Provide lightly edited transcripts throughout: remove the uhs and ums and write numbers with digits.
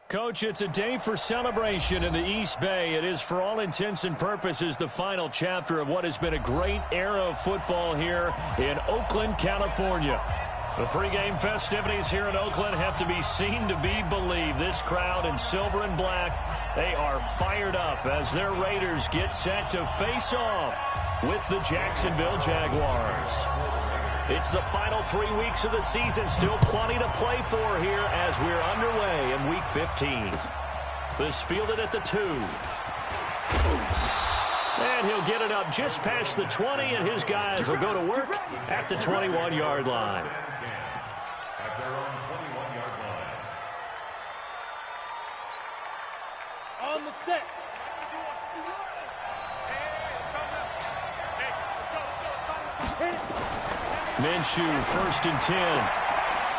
Coach, it's a day for celebration in the East Bay. It is, for all intents and purposes, the final chapter of what has been a great era of football here in Oakland, California. The pregame festivities here in Oakland have to be seen to be believed. This crowd in silver and black, they are fired up as their Raiders get set to face off with the Jacksonville Jaguars. It's the final 3 weeks of the season. Still plenty to play for here as we're underway in Week 15. This fielded at the 2. And he'll get it up just past the 20, and his guys will go to work at the 21-yard line. At their own 21-yard line. On the set. Minshew, 1st and 10.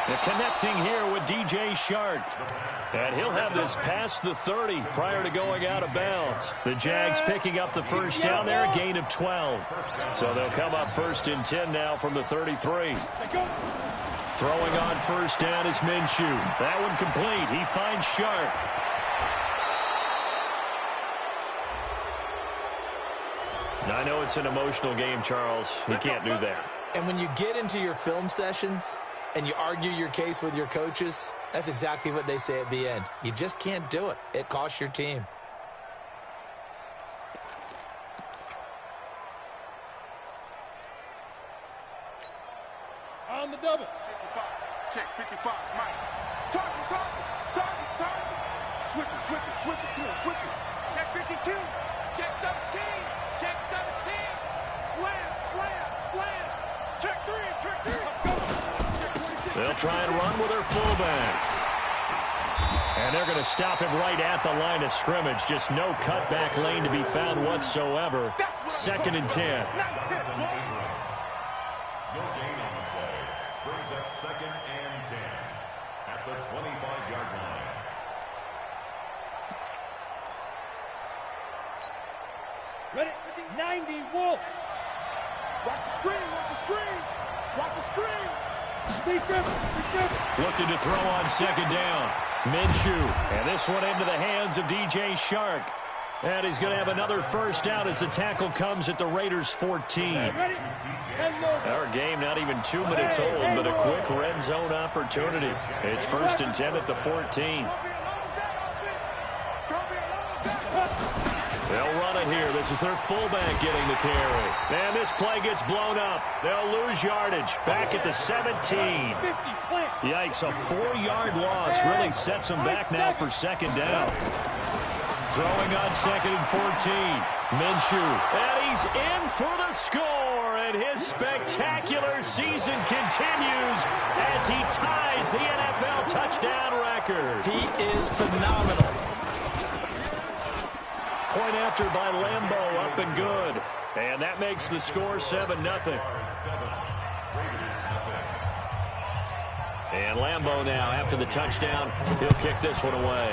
They're connecting here with DJ Shark. And he'll have this past the 30 prior to going out of bounds. The Jags picking up the first down there, a gain of 12. So they'll come up 1st and 10 now from the 33. Throwing on first down is Minshew. That one complete. He finds Shark. I know it's an emotional game, Charles. He can't do that. And when you get into your film sessions and you argue your case with your coaches, that's exactly what they say at the end. You just can't do it. It costs your team. On the double. 55. Check 55. Mike. Target. Switch it. Come on, switch it. Check 52. Check 13. Check 13. Slam. Check 3. They'll try and run with their fullback. And they're going to stop him right at the line of scrimmage. Just no cutback lane to be found whatsoever. 2nd and 10. No gain on the play. Brings up 2nd and 10 at the 25-yard line. Ready? 90, Wolf. Watch the screen. Looking to throw on 2nd down. Minshew. And this one into the hands of DJ Shark. And he's going to have another first down as the tackle comes at the Raiders' 14. Our game not even 2 minutes old, but a quick red zone opportunity. It's 1st and 10 at the 14. They'll run it here. This is their fullback getting the carry. And this play gets blown up. They'll lose yardage. Back at the 17. Yikes, a 4-yard loss really sets them back now for 2nd down. Throwing on 2nd and 14. Minshew. And he's in for the score. And his spectacular season continues as he ties the NFL touchdown record. He is phenomenal. Point after by Lambeau, up and good. And that makes the score 7-0. And Lambeau now, after the touchdown, he'll kick this one away.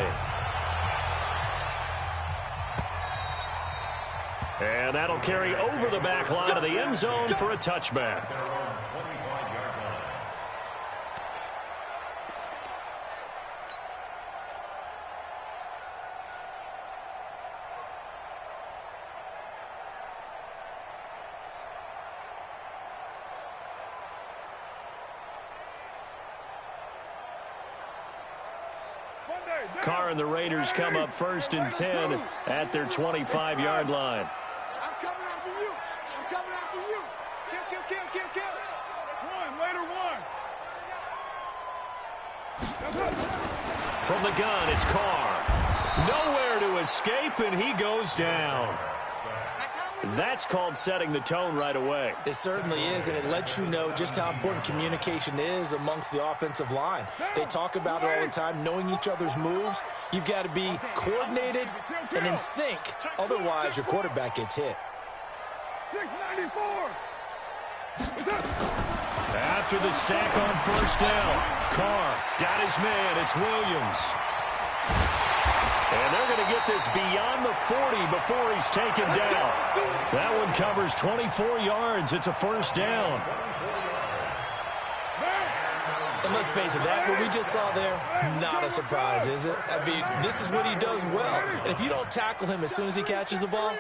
And that'll carry over the back line of the end zone for a touchback. Carr and the Raiders come up 1st and 10 at their 25-yard line. I'm coming after you. Kill. From the gun, it's Carr. Nowhere to escape, and he goes down. That's called setting the tone right away. It certainly is, and it lets you know just how important communication is amongst the offensive line. They talk about it all the time, knowing each other's moves. You've got to be coordinated and in sync. Otherwise, your quarterback gets hit. 694. After the sack on 1st down, Carr got his man. It's Williams. And they're going to get this beyond the 40 before he's taken down. That one covers 24 yards. It's a 1st down. And let's face it, that what we just saw there, not a surprise, is it? I mean, this is what he does well. And if you don't tackle him as soon as he catches the ball,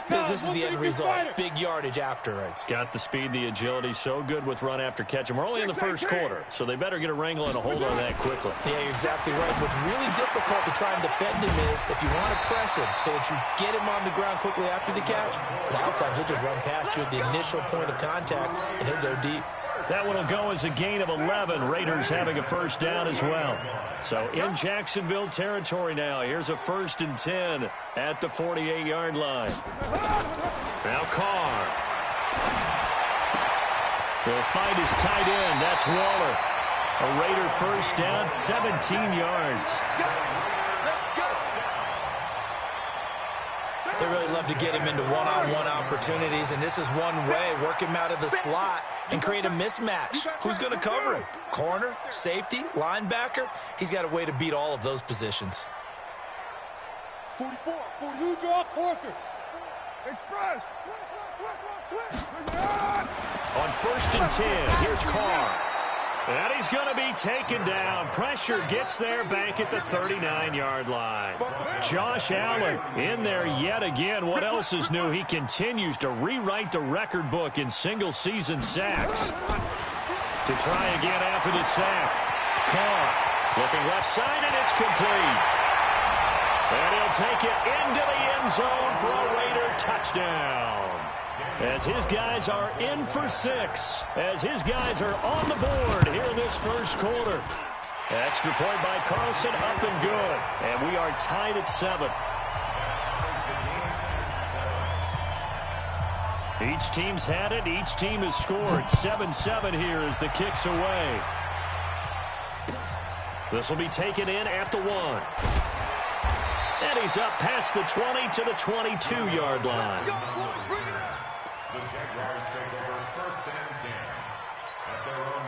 this is the end result. Big yardage after it. Got the speed, the agility, so good with run after catch. And we're only in the first quarter, so they better get a wrangle and a hold on that quickly. Yeah, you're exactly right. What's really difficult to try and defend him is if you want to press him so that you get him on the ground quickly after the catch, a lot of times he'll just run past you at the initial point of contact, and he'll go deep. That one will go as a gain of 11. Raiders having a first down as well. So in Jacksonville territory now. Here's a 1st and 10 at the 48-yard line. Now Carr. He'll find his tight end. That's Waller. A Raider first down, 17 yards. They really love to get him into one-on-one opportunities, and this is one way. Work him out of the slot and create a mismatch. Who's going to cover him? Corner, safety, linebacker? He's got a way to beat all of those positions. 44, 40, you draw quarters. Express. On 1st and 10, here's Carr. And he's going to be taken down. Pressure gets there back at the 39-yard line. Josh Allen in there yet again. What else is new? He continues to rewrite the record book in single-season sacks. To try again after the sack. Carr looking left side, and it's complete. And he'll take it into the end zone for a Raider touchdown. As his guys are in for 6. As his guys are on the board here in this first quarter. Extra point by Carlson, up and good. And we are tied at 7. Each team's had it. Each team has scored. 7-7 here as the kick's away. This will be taken in at the 1. And he's up past the 20 to the 22-yard line. The Jaguars take over 1st and 10 at their own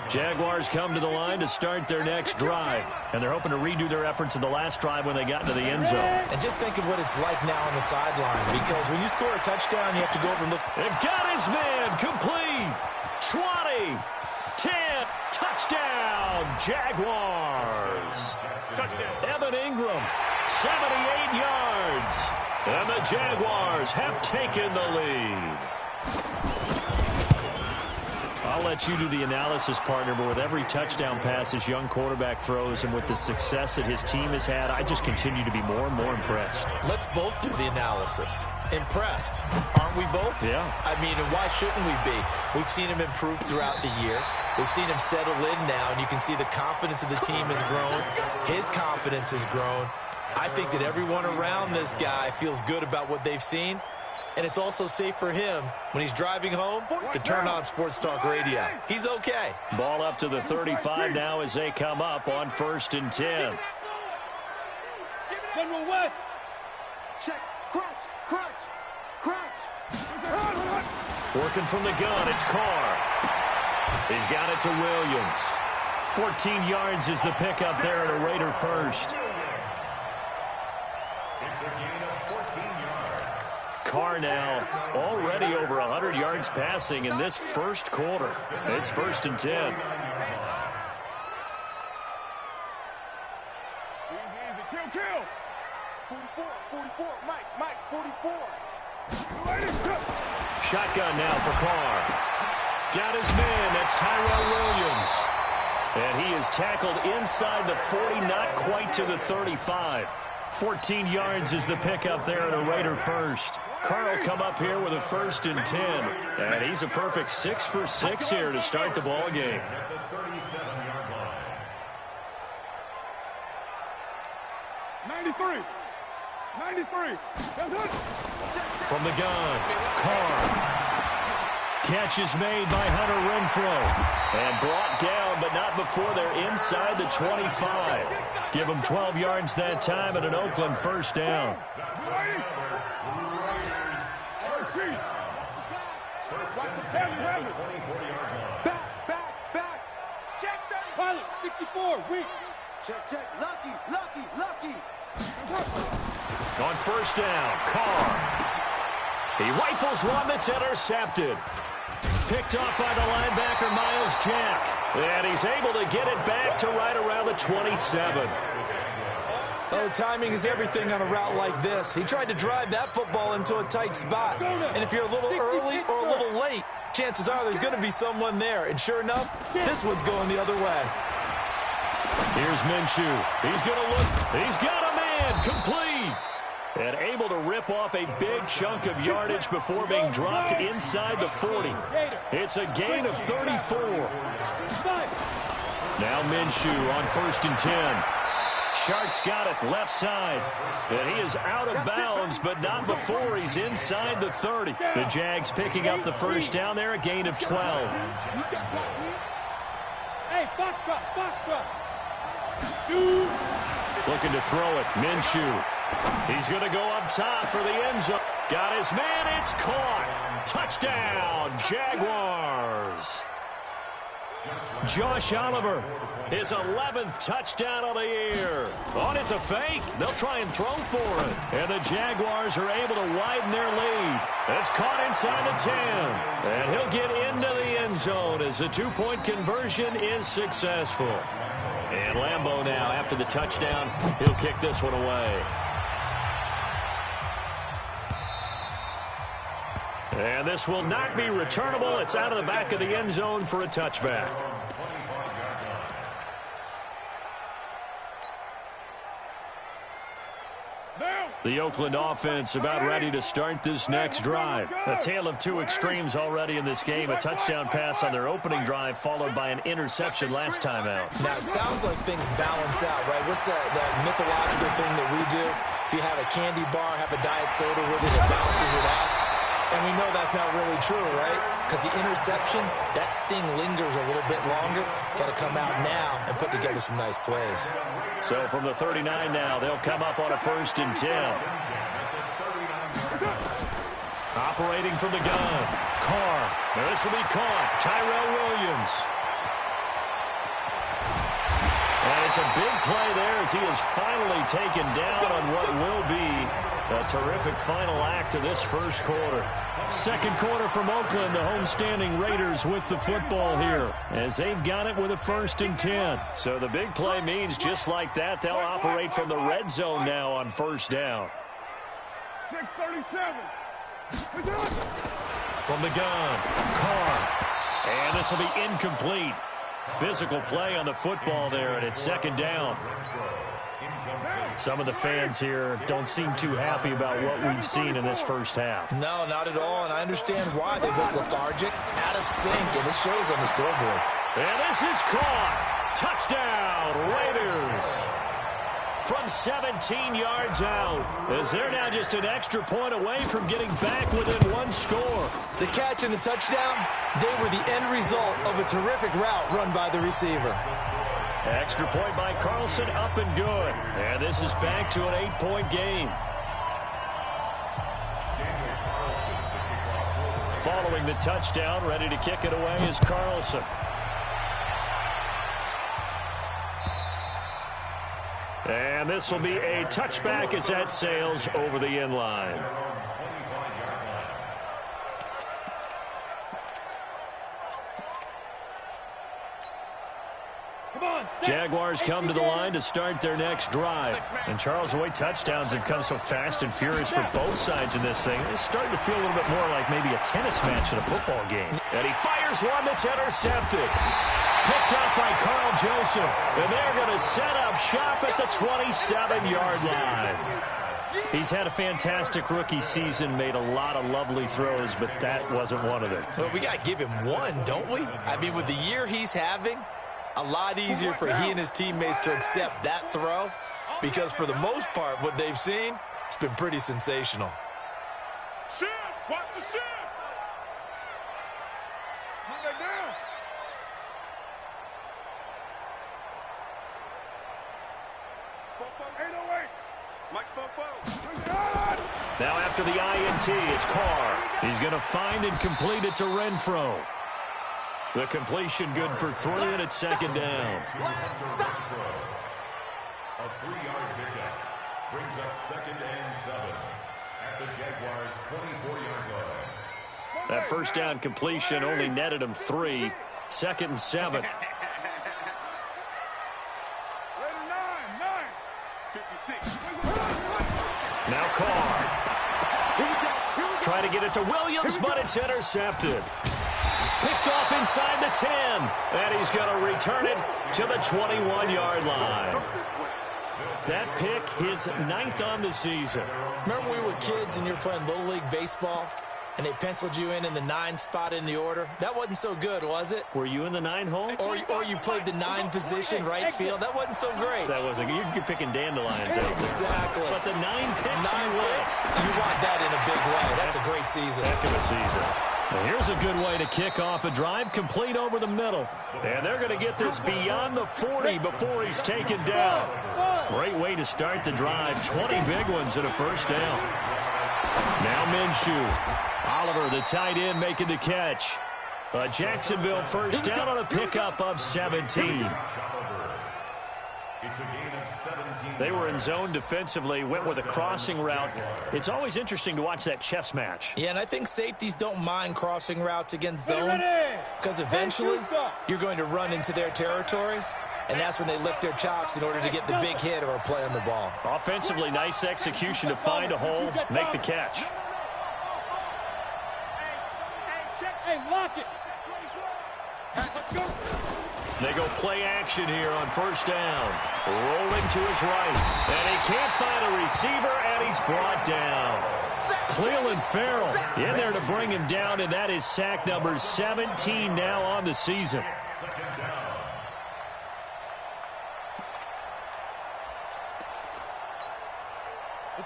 22. Jaguars come to the line to start their next drive. And they're hoping to redo their efforts in the last drive when they got into the end zone. And just think of what it's like now on the sideline, because when you score a touchdown, you have to go over and look. They've got his man complete. 20, 10, touchdown, Jaguars. Touchdown. Evan Ingram, 78 yards. And the Jaguars have taken the lead. I'll let you do the analysis, partner, but with every touchdown pass his young quarterback throws and with the success that his team has had, I just continue to be more and more impressed. Let's both do the analysis. Impressed. Aren't we both? Yeah. I mean, and why shouldn't we be? We've seen him improve throughout the year. We've seen him settle in now, and you can see the confidence of the team has grown. His confidence has grown. I think that everyone around this guy feels good about what they've seen, and it's also safe for him when he's driving home to turn on Sports Talk Radio. He's okay. Ball up to the 35 now as they come up on 1st and 10. General West. Check. Crunch. Working from the gun, it's Carr. He's got it to Williams. 14 yards is the pickup there at a Raider first. It's a gain of 14 yards. Carr now already over 100 yards passing in this first quarter. It's 1st and 10. Kill. 44. Mike, 44. Shotgun now for Carr. Got his man. That's Tyrell Williams. And he is tackled inside the 40, not quite to the 35. 14 yards is the pickup there at a Raider first. Carr will come up here with a 1st and 10. And he's a perfect 6 for 6 here to start the ball game. At the 37-yard line. 93. That's it. From the gun, Carr. Catch is made by Hunter Renfrow. And brought down, but not before they're inside the 25. Give them 12 yards that time and an Oakland first down. Back. Check that. Pilot, 64, weak. Check. Lucky. On first down, Carr. He rifles one that's intercepted. Picked off by the linebacker, Miles Jack. And he's able to get it back to right around the 27. Oh, timing is everything on a route like this. He tried to drive that football into a tight spot. And if you're a little early or a little late, chances are there's going to be someone there. And sure enough, this one's going the other way. Here's Minshew. He's going to look. He's got a man. Complete. And able to rip off a big chunk of yardage before being dropped inside the 40. It's a gain of 34. Now Minshew on 1st and 10. Shark's got it left side. And he is out of bounds, but not before he's inside the 30. The Jags picking up the first down there, a gain of 12. Hey, foxtrot, foxtrot. Shoot. Looking to throw it. Minshew. He's going to go up top for the end zone. Got his man. It's caught. Touchdown, Jaguars. Josh Oliver, his 11th touchdown of the year. Oh, it's a fake. They'll try and throw for it. And the Jaguars are able to widen their lead. It's caught inside the 10. And he'll get into the end zone as the two-point conversion is successful. And Lambeau now, after the touchdown, he'll kick this one away. And this will not be returnable. It's out of the back of the end zone for a touchback. The Oakland offense about ready to start this next drive. A tale of two extremes already in this game. A touchdown pass on their opening drive followed by an interception last time out. Now, it sounds like things balance out, right? What's that mythological thing that we do? If you have a candy bar, have a diet soda with it, it balances it out. And we know that's not really true, right? Because the interception, that sting lingers a little bit longer. Got to come out now and put together some nice plays. So from the 39 now, they'll come up on a 1st and 10. Operating from the gun. Carr. Now this will be caught. Tyrell Williams. And it's a big play there as he is finally taken down on what will be a terrific final act of this first quarter. Second quarter from Oakland, the homestanding Raiders with the football here as they've got it with a 1st and 10. So the big play means just like that, they'll operate from the red zone now on 1st down. 6:37. From the gun, Carr. And this will be incomplete. Physical play on the football there, and it's 2nd down. Some of the fans here don't seem too happy about what we've seen in this first half. No, not at all, and I understand why. They look lethargic, out of sync, and it shows on the scoreboard. And this is caught. Touchdown, Raiders. From 17 yards out, as they're now just an extra point away from getting back within one score. The catch and the touchdown, they were the end result of a terrific route run by the receiver. Extra point by Carlson, up and good. And this is back to an 8-point game. Following the touchdown, ready to kick it away is Carlson. And this will be a touchback as that sails over the end line. Jaguars come to the line to start their next drive. And Charles, the way touchdowns have come so fast and furious for both sides in this thing, it's starting to feel a little bit more like maybe a tennis match in a football game. And he fires one that's intercepted. Picked up by Carl Joseph. And they're going to set up shop at the 27-yard line. He's had a fantastic rookie season, made a lot of lovely throws, but that wasn't one of them. Well, we got to give him one, don't we? I mean, with the year he's having, a lot easier for he and his teammates to accept that throw because for the most part, what they've seen, it's been pretty sensational. Shift! Watch the shift! Move that down! Spoko 808! Mike Spoko! Now after the INT, it's Carr. He's going to find and complete it to Renfro. The completion good for 3, and it's 2nd down. A 3-yard pickup brings up 2nd and 7 at the Jaguars' 24-yard line. That first down completion only netted him 3. 2nd and 7. Now Carr. Try to get it to Williams, but it's intercepted. Picked off inside the 10. And he's going to return it to the 21-yard line. That pick, his 9th on the season. Remember we were kids and you were playing Little League Baseball, and they penciled you in the 9 spot in the order? That wasn't so good, was it? Were you in the 9 hole? Or you played the 9 position, right field? That wasn't so great. That wasn't. You're picking dandelions out there. Exactly. But the 9 picks, 9 picks, you want that in a big way. That's a great season. Heck of a season. Well, here's a good way to kick off a drive, complete over the middle. And they're going to get this beyond the 40 before he's taken down. Great way to start the drive. 20 big ones and a first down. Now Minshew. Oliver, the tight end, making the catch. A Jacksonville first down on a pickup of 17. They were in zone defensively, went with a crossing route. It's always interesting to watch that chess match. Yeah, and I think safeties don't mind crossing routes against zone because eventually you're going to run into their territory, and that's when they lick their chops in order to get the big hit or a play on the ball. Offensively, nice execution to find a hole, make the catch. Hey, lock it. Let's go. They go play action here on first down. Rolling to his right. And he can't find a receiver, and he's brought down. Cleveland Farrell in there to bring him down, and that is sack number 17 now on the season.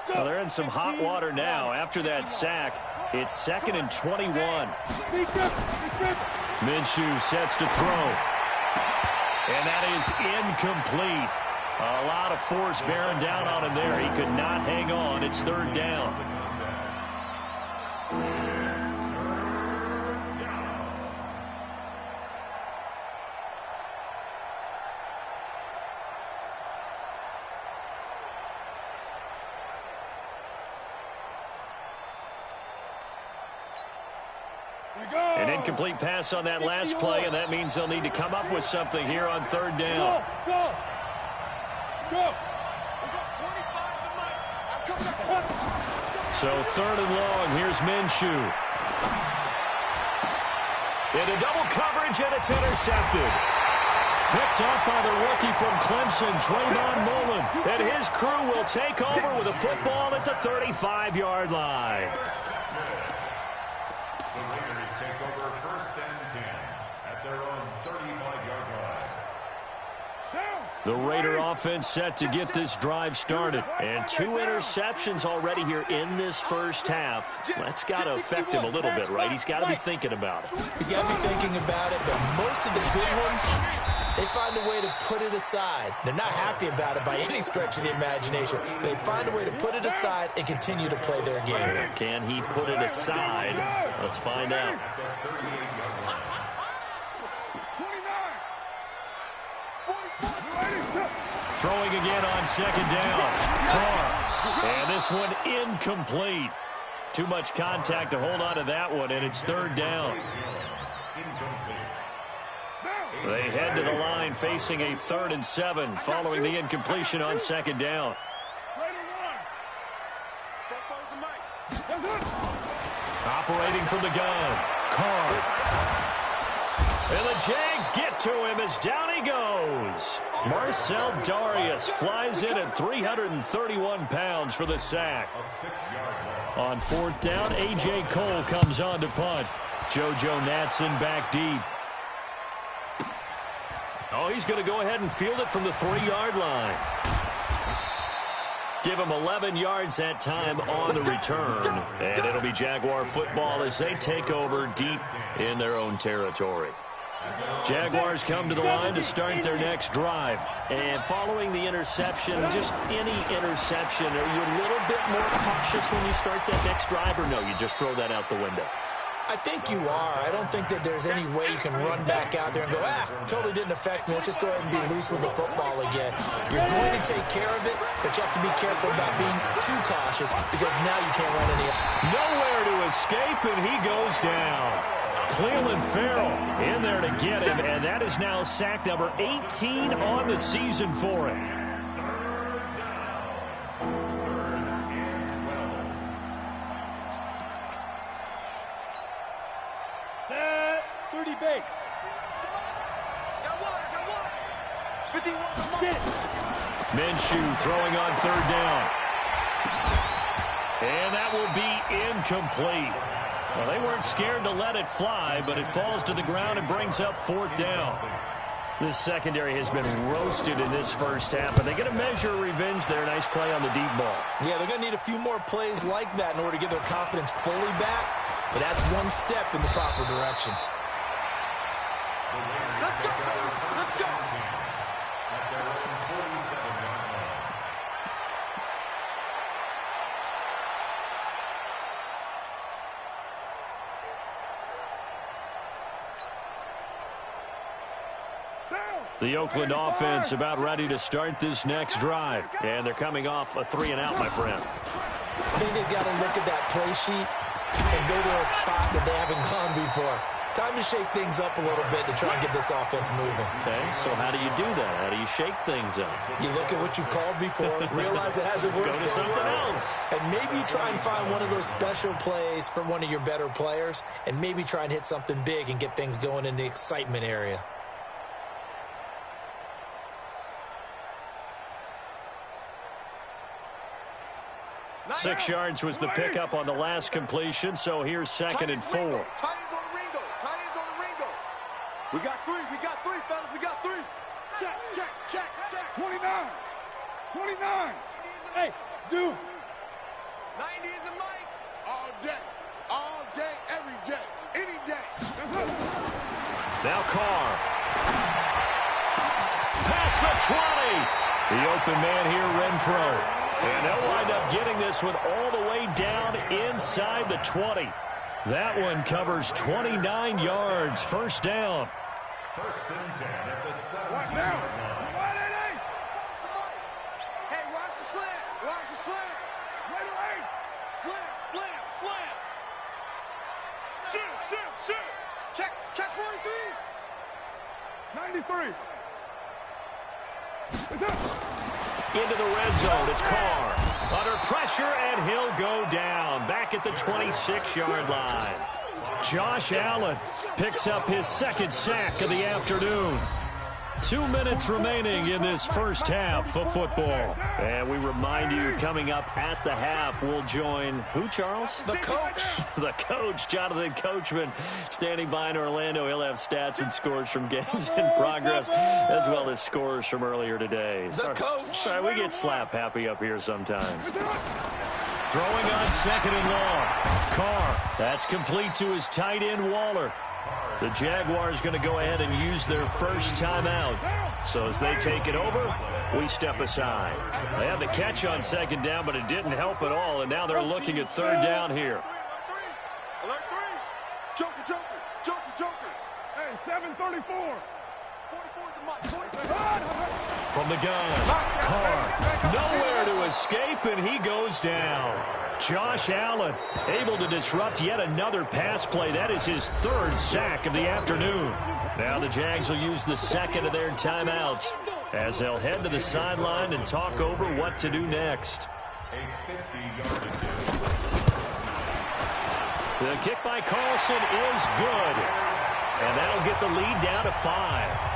Well, they're in some hot water now. After that sack, it's 2nd and 21. Minshew sets to throw. And that is incomplete. A lot of force bearing down on him there. He could not hang on. It's 3rd down. An incomplete pass on that last play, and that means they'll need to come up with something here on 3rd down. Go. So 3rd and long, here's Minshew. Into double coverage, and it's intercepted. Picked off by the rookie from Clemson, Trayvon Mullen. And his crew will take over with a football at the 35-yard line. The Raider offense set to get this drive started. And 2 interceptions already here in this first half. That's got to affect him a little bit, right? He's got to be thinking about it. He's got to be thinking about it, but most of the good ones, they find a way to put it aside. They're not happy about it by any stretch of the imagination. They find a way to put it aside and continue to play their game. Can he put it aside? Let's find out. Throwing again on 2nd down. Carr. And this one incomplete. Too much contact to hold on to that one, and it's 3rd down. They head to the line facing a 3rd and 7 following the incompletion on 2nd down. Operating from the gun. Carr. And the Jags get to him as down he goes. Marcel Darius flies in at 331 pounds for the sack. On 4th down, A.J. Cole comes on to punt. JoJo Natson back deep. Oh, he's going to go ahead and field it from the 3-yard line. Give him 11 yards that time on the return. And it'll be Jaguar football as they take over deep in their own territory. Jaguars come to the line to start their next drive. And following the interception, just any interception, are you a little bit more cautious when you start that next drive, or no, you just throw that out the window? I think you are. I don't think that there's any way you can run back out there and go, totally didn't affect me. Let's just go ahead and be loose with the football again. You're going to take care of it, but you have to be careful about being too cautious because now you can't run any. Nowhere to escape, and he goes down. Cleveland Farrell in there to get him, and that is now sack number 18 on the season for him. base. Got one. 51. Get it. Minshew throwing on third down. And that will be incomplete. Well, they weren't scared to let it fly, but it falls to the ground and brings up fourth down. This secondary has been roasted in this first half, but they get a measure of revenge there. Nice play on the deep ball. Yeah, they're going to need a few more plays like that in order to get their confidence fully back, but that's one step in the proper direction. Let's go. Let's go. At their own 47-yard line. The Oakland offense about ready to start this next drive. And they're coming off a 3-and-out, my friend. I think they've got to look at that play sheet and go to a spot that they haven't gone before. Time to shake things up a little bit to try and get this offense moving. Okay, so how do you do that? How do you shake things up? You look at what you've called before, realize it hasn't worked Go to so something well, else. and maybe you try and find one of those special plays for one of your better players, and maybe try and hit something big and get things going in the excitement area. Nice. 6 yards was the pickup on the last completion, so here's 2nd and 4. Tight ends on the Ringo. Tight ends on the Ringo. We got three, fellas. We got three. Check. 29. 29. Hey, Zoo. 90 is a mic. All day, every day, any day. Now Carr. Past the 20. The open man here, Renfro. And they'll wind up getting this one all the way down inside the 20. That one covers 29 yards. First down. 1st and 10 at the Right 17-yard now. line. Hey, watch the slam. Right away. Slam. Shoot. Check 43. 93. It's up. Into the red zone. It's Carr. Under pressure, and he'll go down. Back at the 26-yard line. Josh Allen picks up his 2nd sack of the afternoon. 2 minutes remaining in this first half of football. And we remind you, coming up at the half, we'll join who, Charles? The coach. The coach, Jonathan Coachman, standing by in Orlando. He'll have stats and scores from games in progress, as well as scores from earlier today. The coach. Sorry, we get slap happy up here sometimes. Throwing on 2nd and long. Carr, that's complete to his tight end, Waller. The Jaguars going to go ahead and use their first timeout. So as they take it over, we step aside. They had the catch on 2nd down, but it didn't help at all, and now they're looking at 3rd down here. Alert 3. Joker. Hey, 734. 44 is the mic. 44. From the gun, Carr, nowhere to escape, and he goes down. Josh Allen able to disrupt yet another pass play. That is his 3rd sack of the afternoon. Now the Jags will use the 2nd of their timeouts as they'll head to the sideline and talk over what to do next. A 50-yard attempt. The kick by Carlson is good, and that'll get the lead down to 5.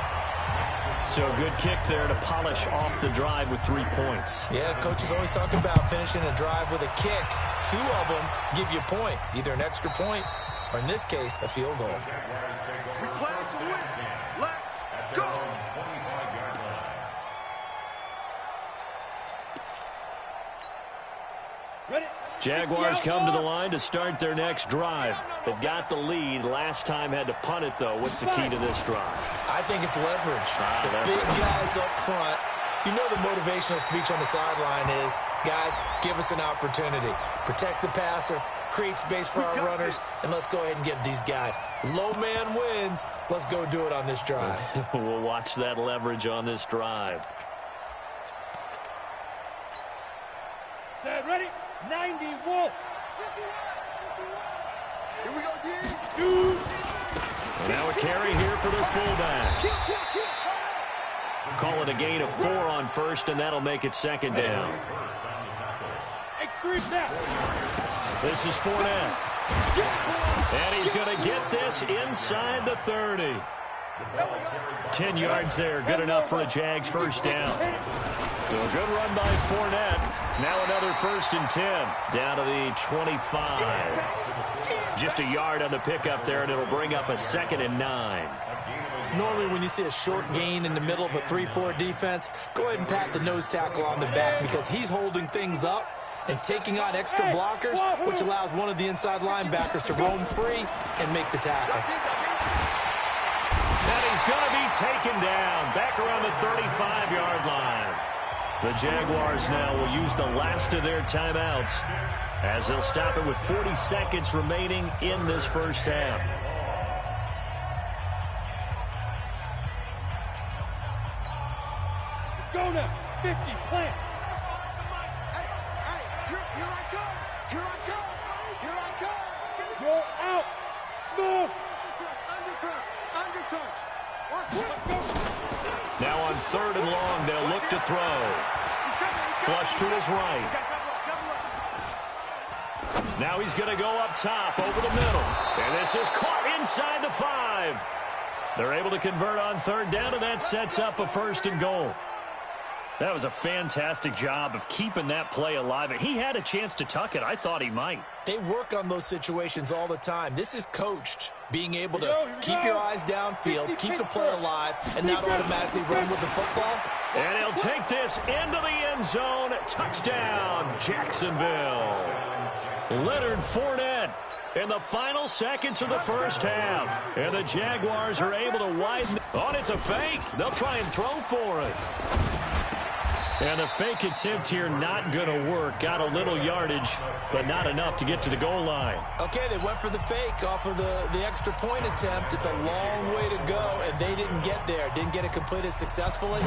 So a good kick there to polish off the drive with 3 points. Yeah, coaches always talk about finishing a drive with a kick. 2 of them give you points, either an extra point or, in this case, a field goal. We play to win. Let's go. 25-yard line. Ready? Jaguars come to the line to start their next drive. They've got the lead. Last time had to punt it, though. What's the key to this drive? I think it's leverage. The big guys up front. You know the motivational speech on the sideline is, guys, give us an opportunity. Protect the passer, create space for our runners, and let's go ahead and give these guys. Low man wins. Let's go do it on this drive. We'll watch that leverage on this drive. Set, ready? 90, Wolf. Here we go, D. Two. And now a carry here for their fullback. Call it a gain of 4 on 1st, and that'll make it 2nd down. X3 snap. This is Fournette. And he's going to get this inside the 30. 10 yards there, good enough for a Jags first down. So a good run by Fournette. Now another 1st and 10. Down to the 25. Just a yard on the pickup there, and it'll bring up a 2nd and 9. Normally when you see a short gain in the middle of a 3-4 defense, go ahead and pat the nose tackle on the back because he's holding things up and taking on extra blockers, which allows one of the inside linebackers to roam free and make the tackle. And he's going to be taken down back around the 35-yard line. The Jaguars now will use the last of their timeouts as they'll stop it with 40 seconds remaining in this first half. Let's go now. 50, plant. Here I come. Here I come. Here I come. Go out. Smooth. Undertouch. Now on 3rd and long, they'll look to throw. Flush to his right. Now he's going to go up top over the middle. And this is caught inside the 5. They're able to convert on 3rd down, and that sets up a 1st and goal. That was a fantastic job of keeping that play alive. He had a chance to tuck it. I thought he might. They work on those situations all the time. This is coached, being able to keep your eyes downfield, keep the play alive, and not automatically run with the football. And he'll take this into the end zone. Touchdown, Jacksonville. Leonard Fournette in the final seconds of the first half. And the Jaguars are able to widen. Oh, it's a fake. They'll try and throw for it. And the fake attempt here not going to work. Got a little yardage, but not enough to get to the goal line. Okay, they went for the fake off of the extra point attempt. It's a long way to go, and they didn't get there. Didn't get it completed successfully.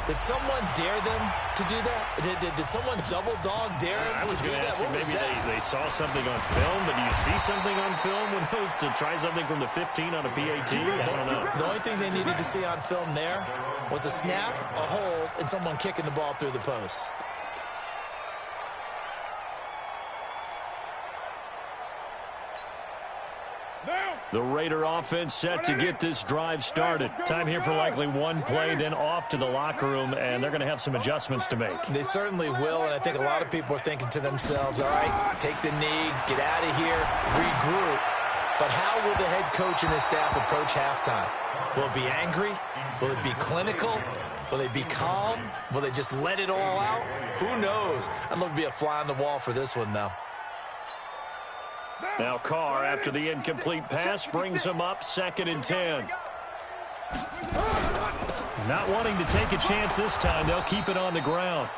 Did someone dare them to do that? Did someone double dog dare them to do that? I was going to ask you, maybe they saw something on film, but do you see something on film when it was to try something from the 15 on a PAT? I don't know. The only thing they needed to see on film there was a snap, a hold, and someone kicking the ball through the post. The Raider offense set to get this drive started. Time here for likely one play, then off to the locker room, and they're going to have some adjustments to make. They certainly will, and I think a lot of people are thinking to themselves, all right, take the knee, get out of here, regroup. But how will the head coach and his staff approach halftime? Will it be angry? Will it be clinical? Will they be calm? Will they just let it all out? Who knows? I'd love to be a fly on the wall for this one, though. Now Carr, after the incomplete pass, brings him up 2nd and 10. Not wanting to take a chance this time, they'll keep it on the ground.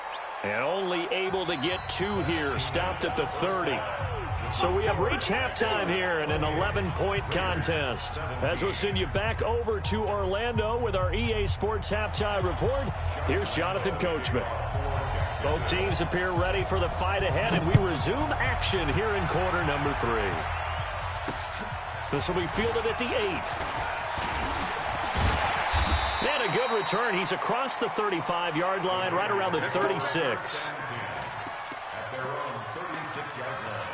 And only able to get 2 here, stopped at the 30. So we have reached halftime here in an 11-point contest. As we'll send you back over to Orlando with our EA Sports Halftime Report, here's Jonathan Coachman. Both teams appear ready for the fight ahead, and we resume action here in quarter number 3. This will be fielded at the 8th. And a good return. He's across the 35-yard line, right around the 36. At their own 36-yard line.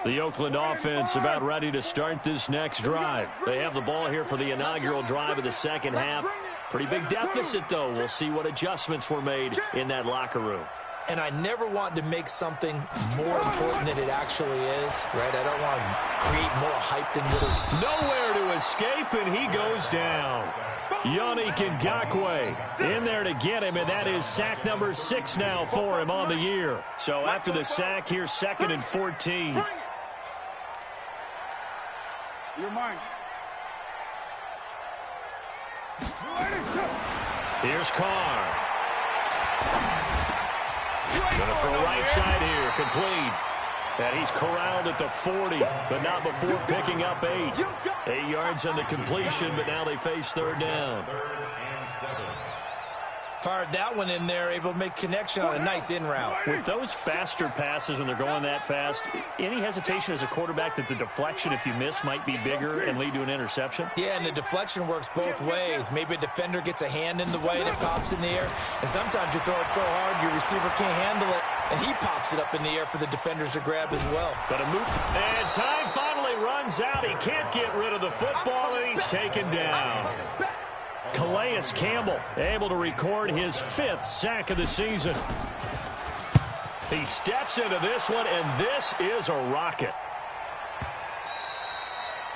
The Oakland offense about ready to start this next drive. They have the ball here for the inaugural drive of the second half. Pretty big deficit, though. We'll see what adjustments were made in that locker room. And I never want to make something more important than it actually is, right? I don't want to create more hype than what is. Nowhere to escape, and he goes down. Yannick Ngakoue in there to get him, and that is sack number 6 now for him on the year. So after the sack, here's 2nd and 14. You're mine. Here's Carr. Going to throw right side here, complete. And he's corralled at the 40, but not before picking up 8. 8 yards on the completion, but now they face 3rd down. Fired that one in there, able to make connection on a nice in route. With those faster passes when they're going that fast, any hesitation as a quarterback that the deflection, if you miss, might be bigger and lead to an interception? Yeah, and the deflection works both ways. Maybe a defender gets a hand in the way and it pops in the air. And sometimes you throw it so hard your receiver can't handle it, and he pops it up in the air for the defenders to grab as well. But a move, and time finally runs out. He can't get rid of the football, and he's taken down. Calais Campbell able to record his 5th sack of the season. He steps into this one, and this is a rocket.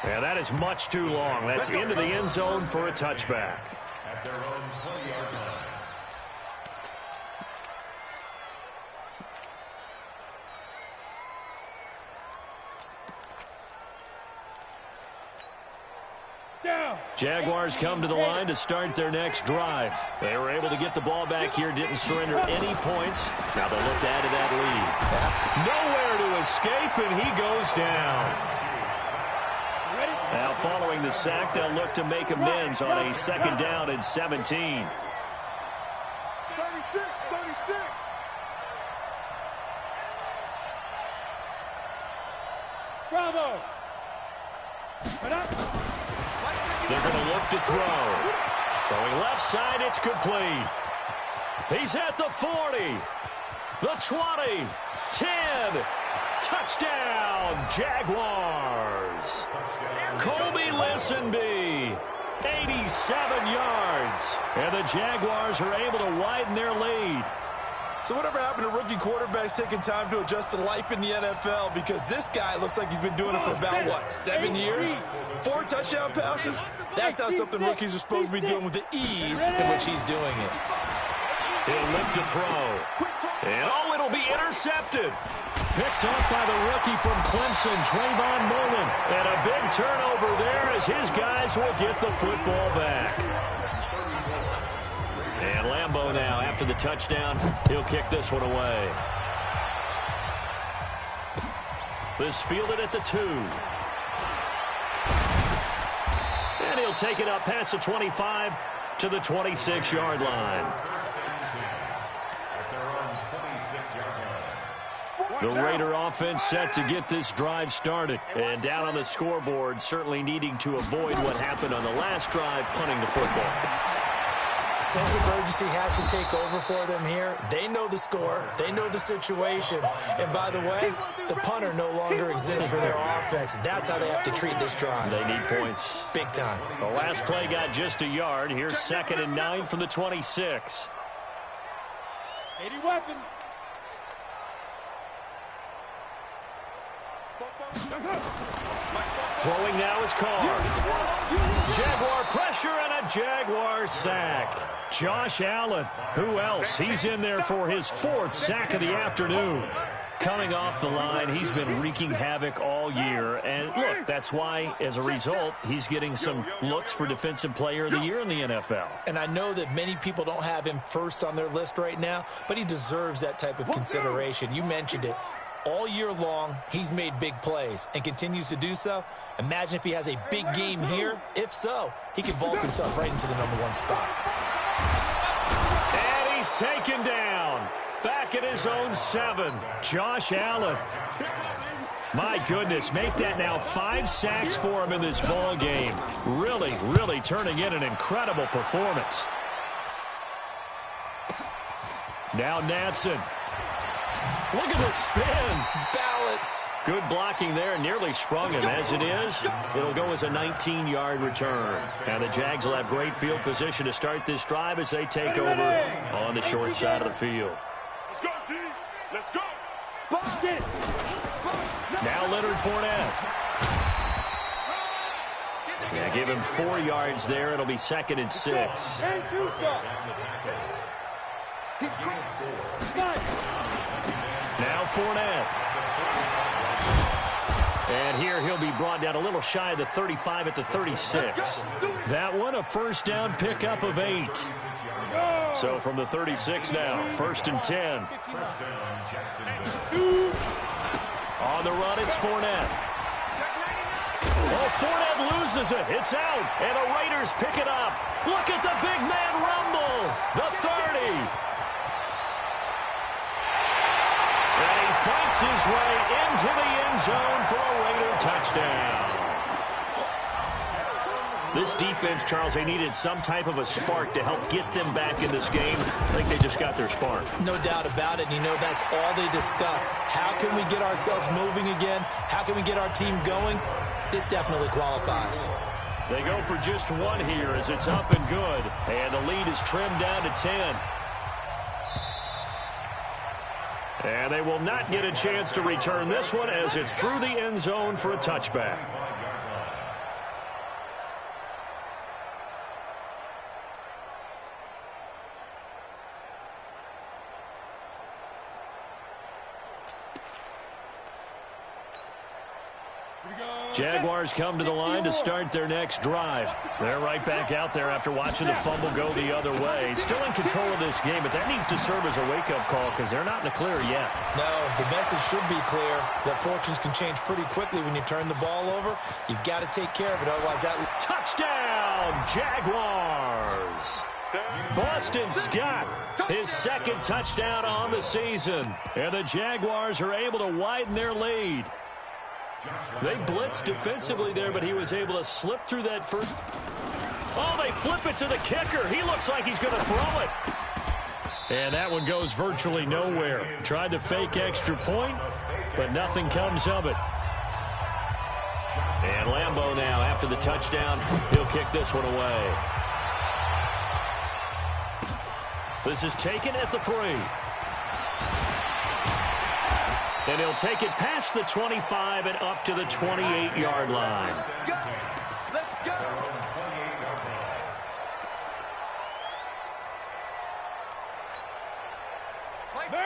Yeah, that is much too long. That's into the end zone for a touchback. At their own 20-yard line. Jaguars come to the line to start their next drive. They were able to get the ball back here, didn't surrender any points. Now they'll look to add to that lead. Nowhere to escape, and he goes down. Now following the sack, they'll look to make amends on a 2nd down and 17. 36. Bravo. They're going to look to throw. Throwing left side, it's complete. He's at the 40, the 20, 10. Touchdown, Jaguars. Colby Listenby, 87 yards. And the Jaguars are able to widen their lead. So whatever happened to rookie quarterbacks taking time to adjust to life in the NFL? Because this guy looks like he's been doing it for about, what, 7 years? 4 touchdown passes? That's not something rookies are supposed to be doing with the ease in which he's doing it. He'll look to throw. And, oh, it'll be intercepted. Picked up by the rookie from Clemson, Trayvon Mullen. And a big turnover there as his guys will get the football back. And Lambeau now, after the touchdown, he'll kick this one away. This fielded at the 2. And he'll take it up past the 25 to the 26-yard line. The Raider offense set to get this drive started. And down on the scoreboard, certainly needing to avoid what happened on the last drive, punting the football. Sense of urgency has to take over for them here. They know the score. They know the situation. And by the way, the punter no longer exists for their offense. That's how they have to treat this drive. They need points. Big time. The last play got just a yard. Here's 2nd and 9 from the 26. 80 weapon. Throwing now is Carr. Jaguar pressure and a Jaguar sack. Josh Allen. Who else? He's in there for his 4th sack of the afternoon. Coming off the line, he's been wreaking havoc all year. And look, that's why, as a result, he's getting some looks for Defensive Player of the Year in the NFL. And I know that many people don't have him first on their list right now, but he deserves that type of consideration. You mentioned it. All year long, he's made big plays and continues to do so. Imagine if he has a big game here. If so, he could vault himself right into the #1 spot. And he's taken down. Back at his own 7, Josh Allen. My goodness, make that now 5 sacks for him in this ball game. Really, really turning in an incredible performance. Now Natson. Look at the spin. Balance. Good blocking there. Nearly sprung him. As it is, it'll go as a 19-yard return. And the Jags will have great field position to start this drive as they take over on the short side of the field. Let's go, D. Let's go. Spot it. Now Leonard Fournette. Yeah, give him 4 yards there. It'll be 2nd and 6. And 2 stop. He's crazy. Now Fournette. And here he'll be brought down a little shy of the 35 at the 36. That one, a 1st down pickup of 8. So from the 36 now, 1st and 10. On the run, it's Fournette. Oh, Fournette loses it. It's out. And the Raiders pick it up. Look at the big man rumble. The 30. And he fights his way into the end zone for a Raider touchdown. This defense, Charles, they needed some type of a spark to help get them back in this game. I think they just got their spark. No doubt about it. You know, that's all they discussed. How can we get ourselves moving again? How can we get our team going? This definitely qualifies. They go for just one here as it's up and good. And the lead is trimmed down to 10. And they will not get a chance to return this one as it's through the end zone for a touchback. Jaguars come to the line to start their next drive. They're right back out there after watching the fumble go the other way. Still in control of this game, but that needs to serve as a wake-up call because they're not in the clear yet. No, the message should be clear that fortunes can change pretty quickly when you turn the ball over. You've got to take care of it, otherwise that... Touchdown, Jaguars! Boston Scott, his second touchdown on the season. And the Jaguars are able to widen their lead. They blitzed defensively there, but he was able to slip through that first. Oh, they flip it to the kicker. He looks like he's going to throw it. And that one goes virtually nowhere. Tried to fake extra point, but nothing comes of it. And Lambeau now, after the touchdown, he'll kick this one away. This is taken at the 3. And he'll take it past the 25 and up to the 28-yard line. Let's go.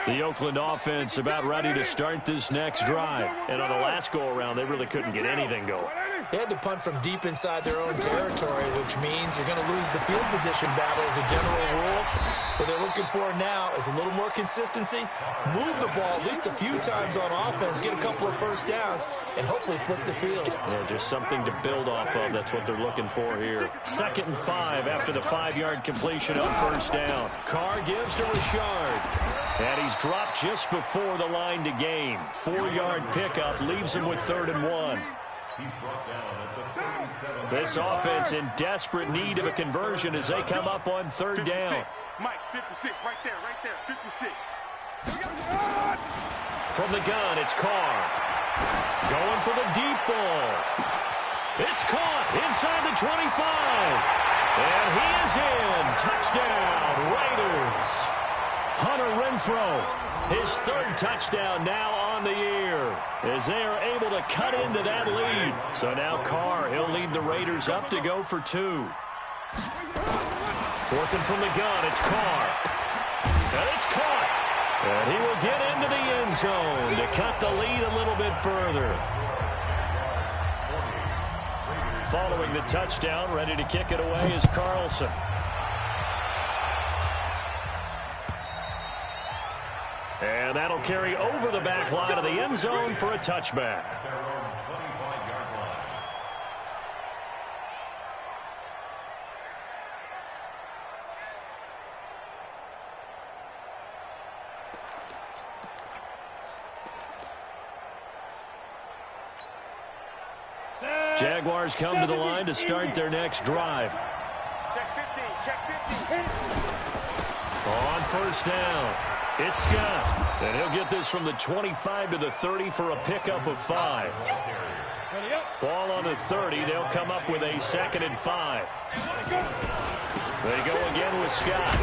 The Oakland offense about ready to start this next drive. And on the last go-around, they really couldn't get anything going. They had to punt from deep inside their own territory, which means you're going to lose the field position battle as a general rule. What they're looking for now is a little more consistency, move the ball at least a few times on offense, get a couple of first downs, and hopefully flip the field. Yeah, just something to build off of. That's what they're looking for here. 2nd and 5 after the 5-yard completion on first down. Carr gives to Richard. And he's dropped just before the line to gain. 4-yard pickup leaves him with 3rd and 1. This offense in desperate need of a conversion as they come up on 3rd down. Mike, 56, right there, 56. From the gun, it's Carr. Going for the deep ball. It's caught inside the 25. And he is in. Touchdown, Raiders. Hunter Renfrow, his 3rd touchdown now on the year as they are able to cut into that lead. So now Carr, he'll lead the Raiders up to go for 2. Working from the gun, it's Carr. And it's caught. And he will get into the end zone to cut the lead a little bit further. Following the touchdown, ready to kick it away is Carlson. And that'll carry over the back line of the end zone for a touchback. Jaguars come to the line to start their next drive. Check 15, check 15. On first down, it's Scott. And he'll get this from the 25 to the 30 for a pickup of 5. Ball on the 30. They'll come up with a 2nd and 5. They go again with Scott.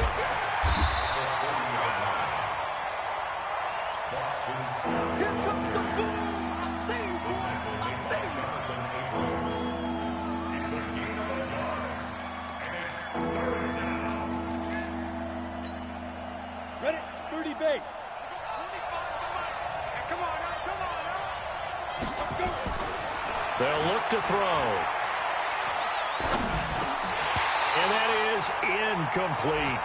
Ready? 30 base. Come on, come on. Let's go. They'll look to throw. And that is incomplete.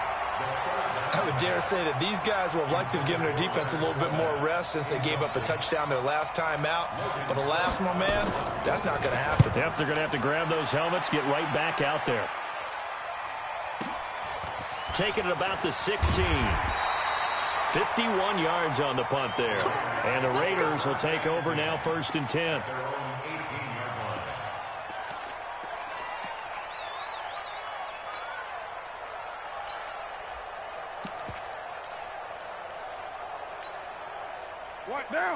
I would dare say that these guys would have liked to have given their defense a little bit more rest since they gave up a touchdown their last time out. But alas, my man, that's not going to happen. Yep, they're going to have to grab those helmets, get right back out there. Taking it about the 16. 51 yards on the punt there. And the Raiders will take over now, 1st and 10.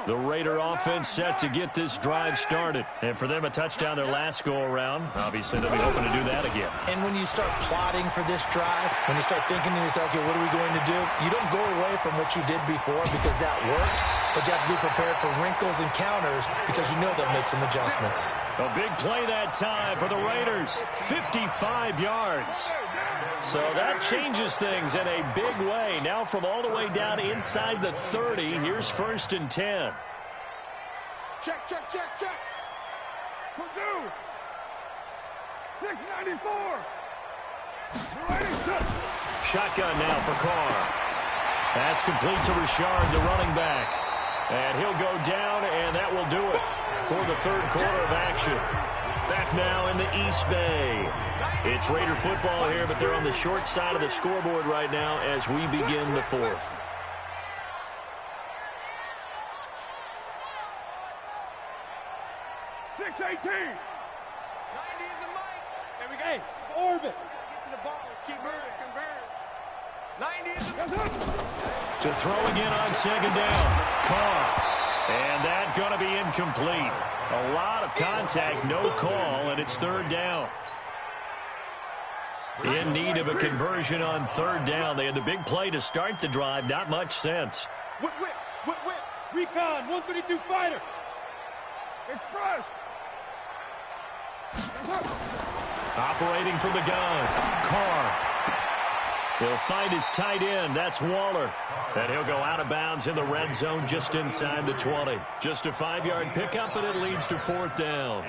The Raider offense set to get this drive started. And for them, a touchdown their last go-around. Obviously, they'll be hoping to do that again. And when you start plotting for this drive, when you start thinking to yourself, okay, what are we going to do? You don't go away from what you did before because that worked. But you have to be prepared for wrinkles and counters because you know they'll make some adjustments. A big play that time for the Raiders. 55 yards. So that changes things in a big way. Now from all the way down inside the 30, here's 1st and 10. Check, check, check, check. Purdue. 694. Shotgun now for Carr. That's complete to Richard, the running back. And he'll go down, and that will do it for the 3rd quarter of action. Back now in the East Bay. It's Raider football here, but they're on the short side of the scoreboard right now as we begin the 4th. $6.18. 90 is the mic. There we go. Hey, orbit. Get to the ball. Let's keep moving. Converge. 90 is the To throw again on 2nd down. Carr. And that's going to be incomplete. A lot of contact, no call, and it's 3rd down. In need of a conversion on 3rd down. They had the big play to start the drive. Not much sense. Whip, whip, whip, whip. Recon, 132 fighter. Express. Operating from the gun. Carr. He'll find his tight end. That's Waller. And he'll go out of bounds in the red zone just inside the 20. Just a 5-yard pickup, and it leads to 4th down.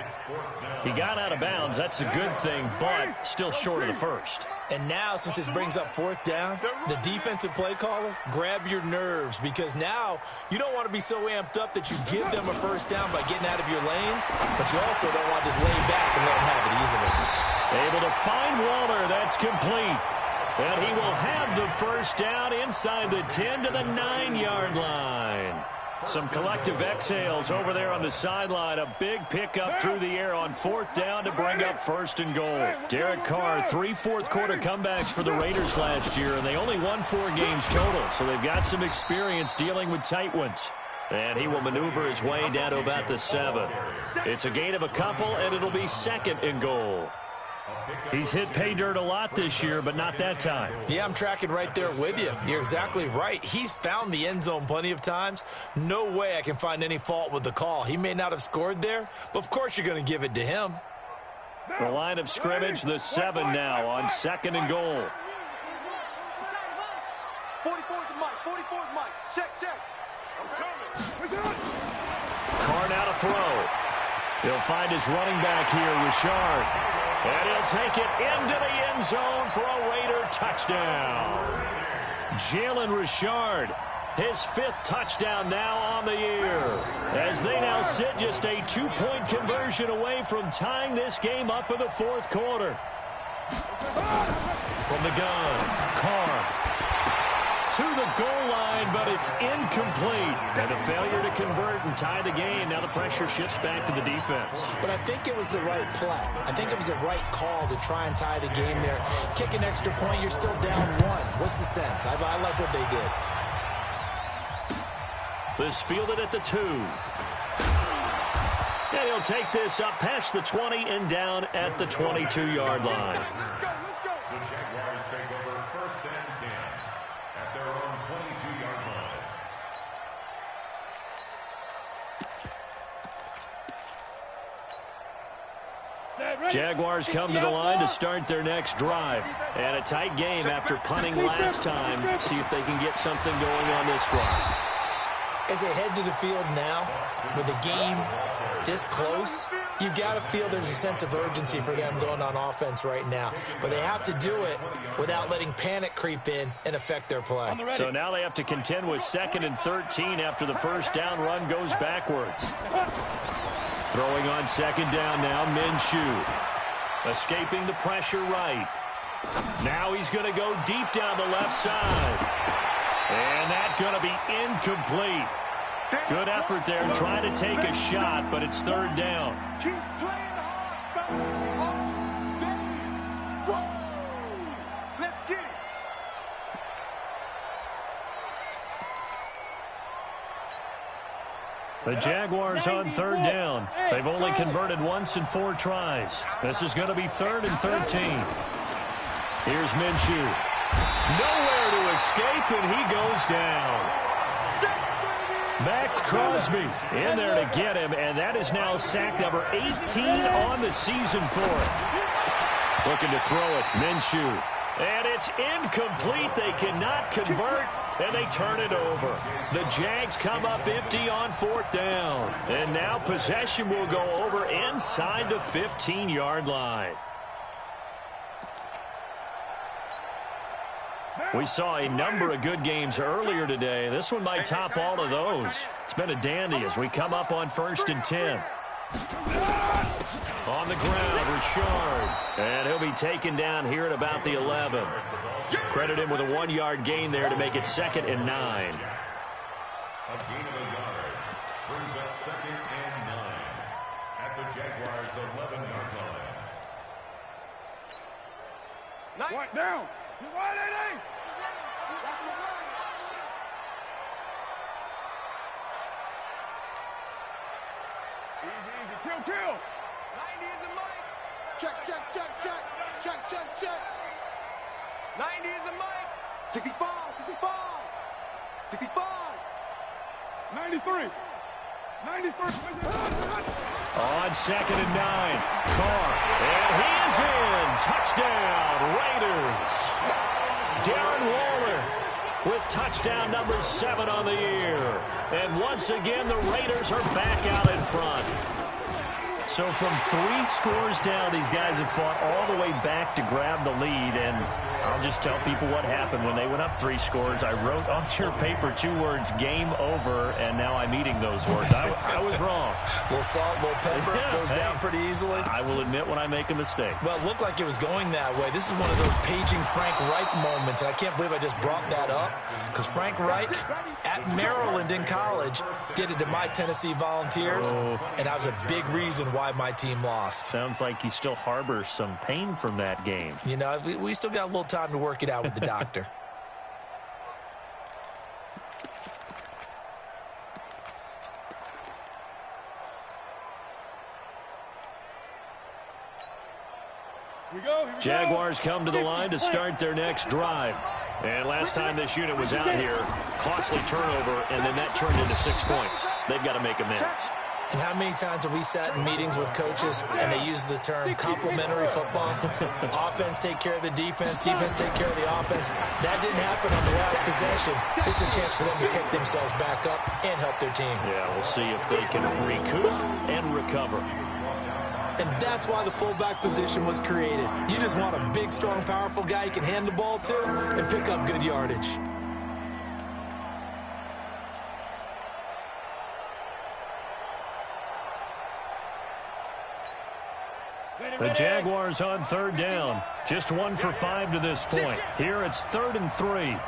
He got out of bounds. That's a good thing, but still short of the 1st. And now, since this brings up 4th down, the defensive play caller, grab your nerves because now you don't want to be so amped up that you give them a 1st down by getting out of your lanes, but you also don't want to just lay back and let them have it easily. Able to find Waller. That's complete. And he will have the 1st down inside the 10 to the 9-yard line. Some collective exhales over there on the sideline. A big pickup through the air on 4th down to bring up 1st and goal. Derek Carr, 3 fourth-quarter comebacks for the Raiders last year, and they only won 4 games total, so they've got some experience dealing with tight ones. And he will maneuver his way down to about the 7. It's a gain of a couple, and it'll be 2nd and goal. He's hit pay dirt a lot this year, but not that time. Yeah, I'm tracking right there with you. You're exactly right. He's found the end zone plenty of times. No way I can find any fault with the call. He may not have scored there, but of course you're going to give it to him. The line of scrimmage, the 7 now on 2nd and goal. 44's the mic. 44's mic. Check, check. I'm coming. Carr now to throw. He'll find his running back here, Richard. And he'll take it into the end zone for a Raider touchdown. Jalen Richard, his 5th touchdown now on the year. As they now sit just a 2-point conversion away from tying this game up in the 4th quarter. From the gun, Carr to the goal line, but it's incomplete. And a failure to convert and tie the game. Now the pressure shifts back to the defense. But I think it was the right play. I think it was the right call to try and tie the game there. Kick an extra point, you're still down 1. What's the sense? I like what they did. This fielded at the 2. And he'll take this up past the 20 and down at the 22-yard line. The Jaguars take over 1st and 10 at their own 22-yard line. Jaguars come to the line to start their next drive. And a tight game after punting last time. See if they can get something going on this drive. As they head to the field now, with the game this close, You've got to feel there's a sense of urgency for them going on offense right now. But they have to do it without letting panic creep in and affect their play. So now they have to contend with 2nd and 13 after the first down run goes backwards. Throwing on 2nd down now, Minshew. Escaping the pressure right. Now he's going to go deep down the left side. And that's going to be incomplete. Good effort there trying to take a shot, but it's 3rd down. Keep playing hard, fellas. All day. Whoa. Let's get it. The Jaguars on 3rd down. They've only converted once in 4 tries. This is going to be 3rd and 13. Here's Minshew. Nowhere to escape, and he goes down. Max Crosby in there to get him, and that is now sack number 18 on the season for him. Looking to throw it, Minshew. And it's incomplete. They cannot convert, and they turn it over. The Jags come up empty on 4th down. And now possession will go over inside the 15-yard line. We saw a number of good games earlier today. This one might top all of those. It's been a dandy as we come up on 1st and 10. On the ground, Richard. And he'll be taken down here at about the 11. Credit him with a 1-yard gain there to make it 2nd and 9. A gain of a yard brings up 2nd and 9 at the Jaguars' 11-yard line. What down? You want it? Easy. Kill. 90 is the mic. Check. 90 is the mic. 65. 93. 91st. On 2nd and 9, Carr. And he is in. Touchdown, Raiders. Darren Waller with touchdown number 7 on the year. And once again, the Raiders are back out in front. So from 3 scores down, these guys have fought all the way back to grab the lead. And I'll just tell people what happened when they went up 3 scores. I wrote on your paper 2 words, game over, and now I'm eating those words. I was wrong. A little salt, a little pepper, goes down pretty easily. I will admit when I make a mistake. Well, it looked like it was going that way. This is one of those paging Frank Reich moments, and I can't believe I just brought that up, because Frank Reich at Maryland in college did it to my Tennessee Volunteers, and that was a big reason why my team lost. Sounds like he still harbors some pain from that game. You know, we still got a little time to work it out with the doctor. Jaguars come to the line to start their next drive. And last time this unit was out here, costly turnover, and then that turned into 6 points. They've got to make amends. And how many times have we sat in meetings with coaches and they use the term complementary football? Offense take care of the defense, defense take care of the offense. That didn't happen on the last possession. This is a chance for them to pick themselves back up and help their team. Yeah, we'll see if they can recoup and recover. And that's why the fullback position was created. You just want a big, strong, powerful guy you can hand the ball to and pick up good yardage. The Jaguars on 3rd down. Just 1 for 5 to this point. Here it's 3rd and 3.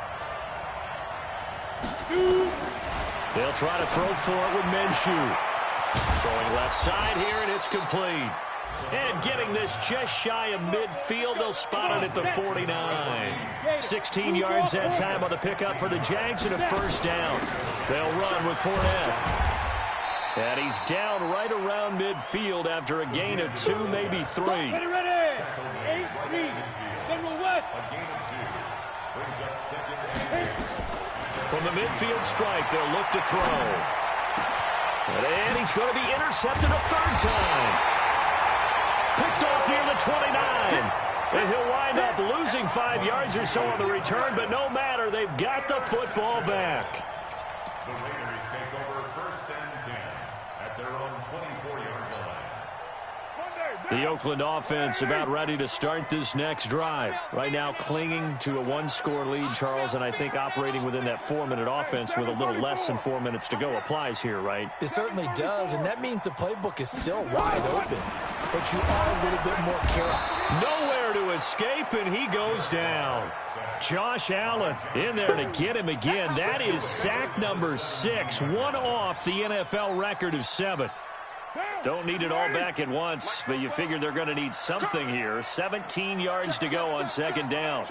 They'll try to throw for it with Minshew. Throwing left side here, and it's complete. And getting this just shy of midfield, they'll spot it at the 49. 16 yards that time on the pickup for the Jags and a first down. They'll run with Fournette. And he's down right around midfield after a gain of 2, maybe 3. Ready. 8-3. General West. A gain of 2 brings up 2nd and 8. From the midfield strike, they'll look to throw. And he's going to be intercepted a 3rd time. Picked off near the 29. And he'll wind up losing 5 yards or so on the return, but no matter, they've got the football back. The Raiders take over 1st and 10 at their own 24-yard line. The Oakland offense about ready to start this next drive. Right now clinging to a one-score lead, Charles, and I think operating within that 4-minute offense with a little less than 4 minutes to go applies here, right? It certainly does, and that means the playbook is still wide open, but you are a little bit more careful. Nowhere to escape, and he goes down. Josh Allen in there to get him again. That is sack number 6, one off the NFL record of 7. Don't need it all back at once, but you figure they're going to need something here. 17 yards to go on second down.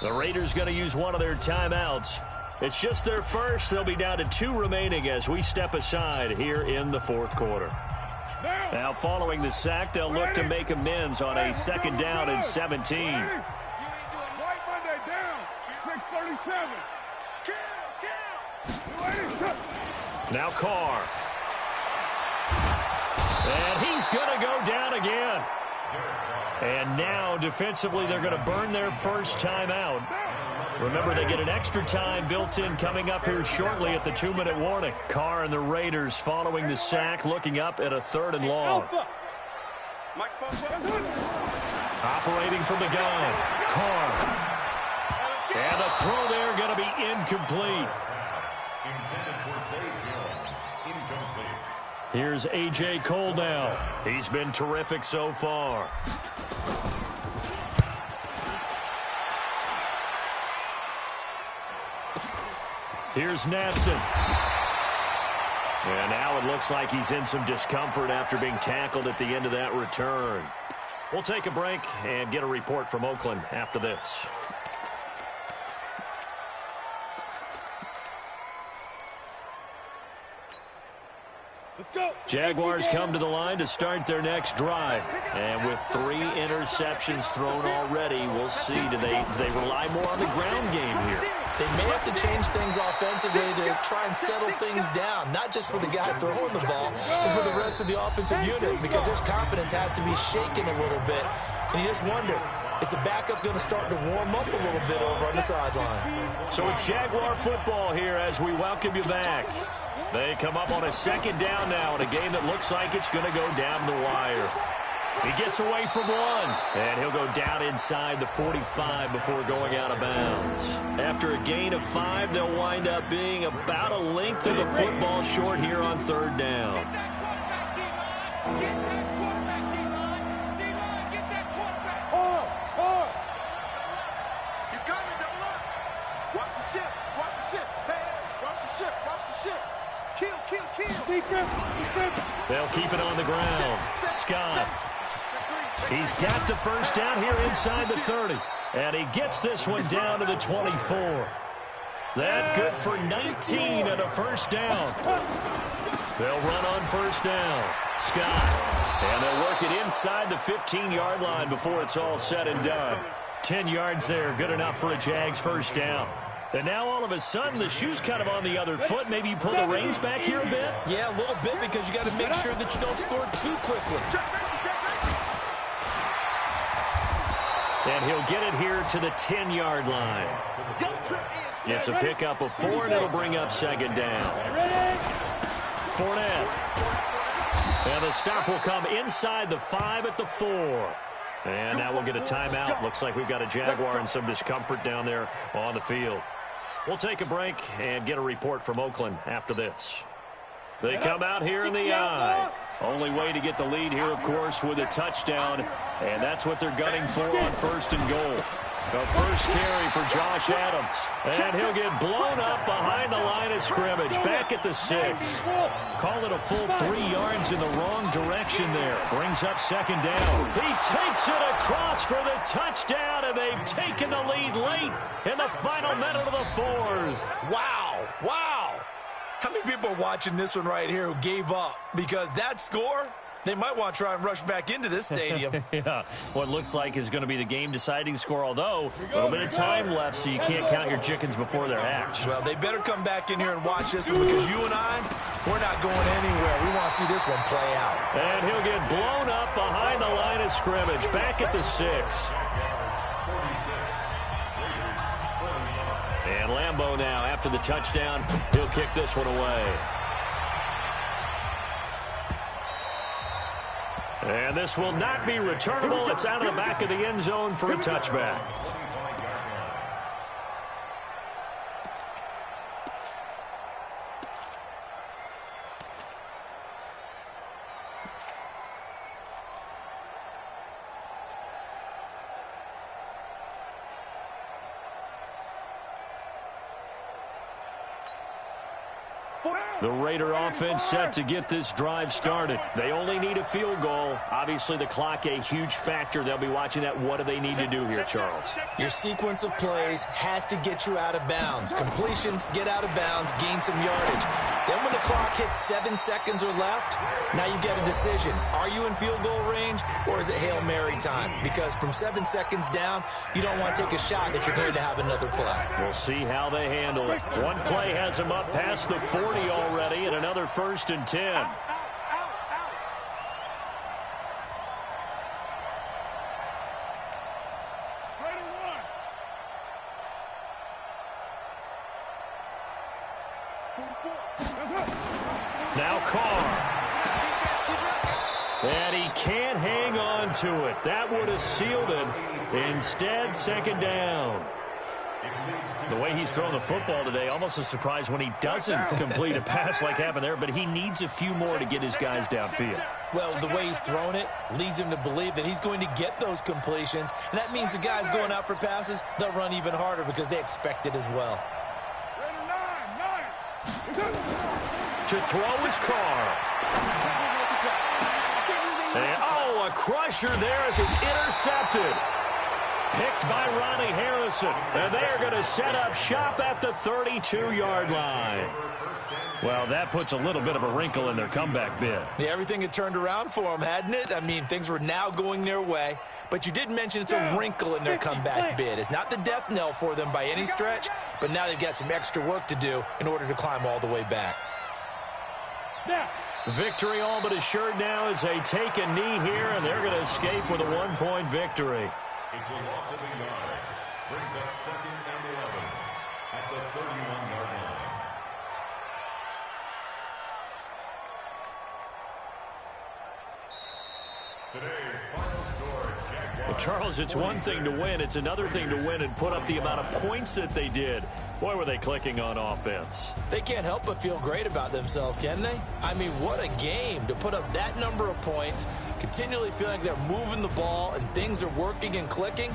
The Raiders going to use one of their timeouts. It's just their first. They'll be down to 2 remaining as we step aside here in the fourth quarter. Now, following the sack, they'll look to make amends on a second down and 17. White Monday down. 6:37. Now Carr. And he's going to go down again. And now, defensively, they're going to burn their first timeout. Remember, they get an extra time built in coming up here shortly at the 2-minute warning. Carr and the Raiders following the sack, looking up at a 3rd and long. Operating from the gun. Carr. And the throw there going to be incomplete. Here's A.J. Cole now. He's been terrific so far. Here's Natson. And now it looks like he's in some discomfort after being tackled at the end of that return. We'll take a break and get a report from Oakland after this. Let's go. Jaguars come to the line to start their next drive. And with 3 interceptions thrown already, we'll see. Do they rely more on the ground game here? They may have to change things offensively to try and settle things down, not just for the guy throwing the ball, but for the rest of the offensive unit, because their confidence has to be shaken a little bit. And you just wonder, is the backup going to start to warm up a little bit over on the sideline? So it's Jaguar football here as we welcome you back. They come up on a second down now in a game that looks like it's going to go down the wire. He gets away from one, and he'll go down inside the 45 before going out of bounds. After a gain of 5, they'll wind up being about a length of the football short here on 3rd down. They'll keep it on the ground. Scott. He's got the first down here inside the 30. And he gets this one down to the 24. That good for 19 and a first down. They'll run on first down. Scott. And they'll work it inside the 15-yard line before it's all said and done. 10 yards there, good enough for a Jags first down. And now all of a sudden the shoe's kind of on the other foot. Maybe you pull the reins back here a bit? Yeah, a little bit, because you got to make sure that you don't score too quickly. And he'll get it here to the 10-yard line. It's a pickup of 4, and it'll bring up second down. Fournette. And the stop will come inside the 5 at the 4. And now we'll get a timeout. Looks like we've got a Jaguar and some discomfort down there on the field. We'll take a break and get a report from Oakland after this. They come out here in the eye. Only way to get the lead here, of course, with a touchdown. And that's what they're gunning for on 1st and goal. The first carry for Josh Adams. And he'll get blown up behind the line of scrimmage. Back at the 6. Call it a full 3 yards in the wrong direction there. Brings up second down. He takes it across for the touchdown, and they've taken the lead late in the final minute of the 4th. Wow. Wow. How many people are watching this one right here who gave up? Because that score, They might want to try and rush back into this stadium. Yeah, what looks like is going to be the game-deciding score, although a little bit of time left, so you can't count your chickens before they're hatched. Well, they better come back in here and watch this one, because you and I, we're not going anywhere. We want to see this one play out. And he'll get blown up behind the line of scrimmage, back at the 6. And Lambeau now, after the touchdown, he'll kick this one away. And this will not be returnable. It's out of the back of the end zone for a touchback. The Raider offense set to get this drive started. They only need a field goal. Obviously, the clock a huge factor. They'll be watching that. What do they need to do here, Charles? Your sequence of plays has to get you out of bounds. Completions, get out of bounds, gain some yardage. Then when the clock hits 7 seconds or left, now you get a decision. Are you in field goal range, or is it Hail Mary time? Because from 7 seconds down, you don't want to take a shot that you're going to have another play. We'll see how they handle it. One play has them up past the 40 already, and another 1st and 10. Now Carr. And he can't hang on to it. That would have sealed it. Instead, 2nd down. The way he's throwing the football today, almost a surprise when he doesn't complete a pass like happened there, but he needs a few more to get his guys downfield. Well, the way he's thrown it leads him to believe that he's going to get those completions, and that means the guys going out for passes, they'll run even harder because they expect it as well. To throw is Carr. And, oh, a crusher there as it's intercepted. Picked by Ronnie Harrison. And they are going to set up shop at the 32-yard line. Well, that puts a little bit of a wrinkle in their comeback bid. Yeah, everything had turned around for them, hadn't it? I mean, things were now going their way. But you did mention it's a wrinkle in their comeback bid. It's not the death knell for them by any stretch, but now they've got some extra work to do in order to climb all the way back. Victory all but assured now as they take a knee here, and they're going to escape with a 1-point victory. It's a loss of a yard. Brings up 2nd and 11 at the 31-yard line. Today's final score, Jaguars. Well, Charles, it's one thing to win. It's another thing to win and put up the amount of points that they did. Boy, were they clicking on offense. They can't help but feel great about themselves, can they? I mean, what a game to put up that number of points, continually feeling like they're moving the ball and things are working and clicking.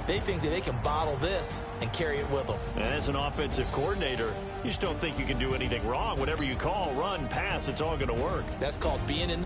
They think that they can bottle this and carry it with them. And as an offensive coordinator, you just don't think you can do anything wrong. Whatever you call, run, pass, it's all going to work. That's called being in